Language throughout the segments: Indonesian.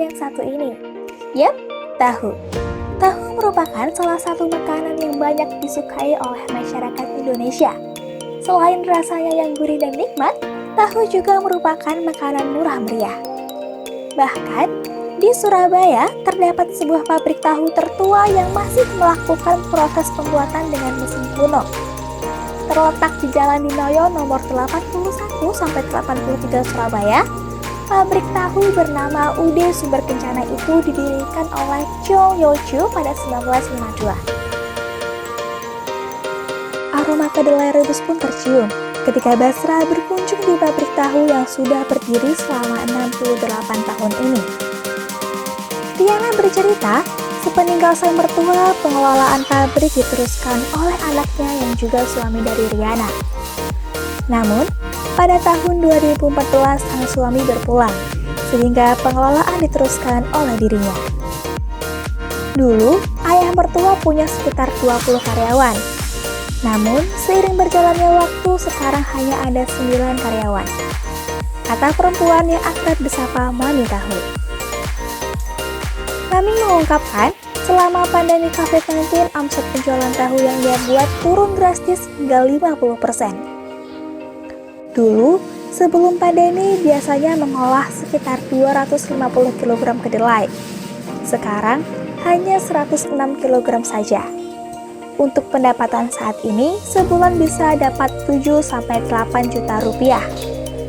yang satu ini. Yap, tahu. Tahu merupakan salah satu makanan yang banyak disukai oleh masyarakat Indonesia. Selain rasanya yang gurih dan nikmat, tahu juga merupakan makanan murah meriah. Bahkan, di Surabaya terdapat sebuah pabrik tahu tertua yang masih melakukan proses pembuatan dengan mesin kuno. Terletak di Jalan Dinoyo nomor 81-83 Surabaya, pabrik tahu bernama UD Sumber Kencana itu didirikan oleh Cho Yoju pada 1952. Aroma kedelai rebus pun tercium ketika Basra berkunjung di pabrik tahu yang sudah berdiri selama 68 tahun ini. Tiana bercerita, sepeninggal sang mertua, pengelolaan pabrik diteruskan oleh anaknya yang juga suami dari Riana. Namun, pada tahun 2014 sang suami berpulang, sehingga pengelolaan diteruskan oleh dirinya. Dulu, ayah mertua punya sekitar 20 karyawan. Namun, seiring berjalannya waktu, sekarang hanya ada 9 karyawan. Kata perempuan yang akrab disapa Mami Tahu. Mami mengungkapkan, selama pandemi COVID-19, omset penjualan tahu yang dia buat turun drastis hingga 50%. Dulu, sebelum pandemi biasanya mengolah sekitar 250 kg kedelai. Sekarang, hanya 106 kg saja. Untuk pendapatan saat ini, sebulan bisa dapat 7-8 juta rupiah.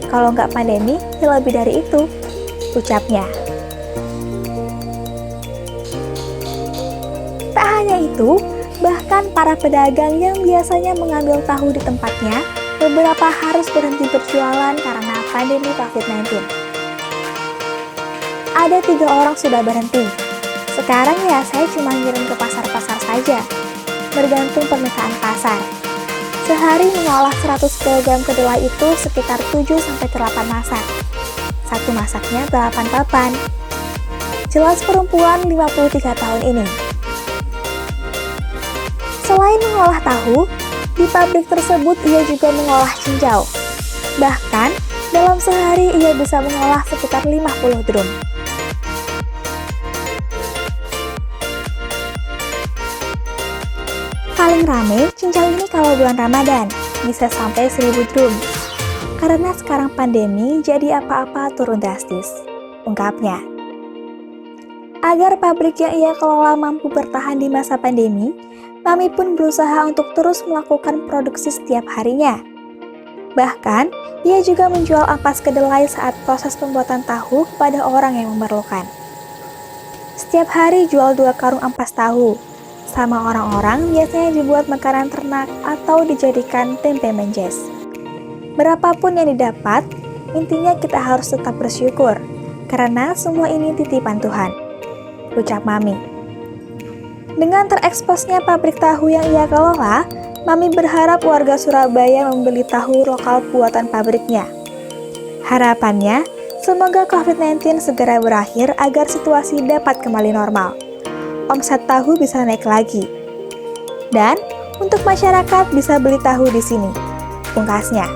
Kalau nggak pandemi, ya lebih dari itu, ucapnya. Tak hanya itu, bahkan para pedagang yang biasanya mengambil tahu di tempatnya, beberapa harus berhenti berjualan karena pandemi COVID-19. Ada 3 orang sudah berhenti. Sekarang ya saya cuma ngirim ke pasar-pasar saja, bergantung permintaan pasar. Sehari mengolah 100 kg kedelai itu sekitar 7-8 masak. Satu masaknya 8 papan. Jelas perempuan 53 tahun ini. Selain mengolah tahu, di pabrik tersebut ia juga mengolah cincau. Bahkan, dalam sehari ia bisa mengolah sekitar 50 drum. Paling rame cincau ini kalau bulan Ramadan, bisa sampai 1000 drum. Karena sekarang pandemi, jadi apa-apa turun drastis, ungkapnya. Agar pabrik yang ia kelola mampu bertahan di masa pandemi, Mami pun berusaha untuk terus melakukan produksi setiap harinya. Bahkan, ia juga menjual ampas kedelai saat proses pembuatan tahu kepada orang yang memerlukan. Setiap hari jual 2 karung ampas tahu. Sama orang-orang biasanya dibuat makanan ternak atau dijadikan tempe menjes. Berapapun yang didapat, intinya kita harus tetap bersyukur, karena semua ini titipan Tuhan, ucap Mami. Dengan tereksposnya pabrik tahu yang ia kelola, Mami berharap warga Surabaya membeli tahu lokal buatan pabriknya. Harapannya, semoga COVID-19 segera berakhir agar situasi dapat kembali normal. Omset tahu bisa naik lagi. Dan, untuk masyarakat bisa beli tahu di sini, pungkasnya.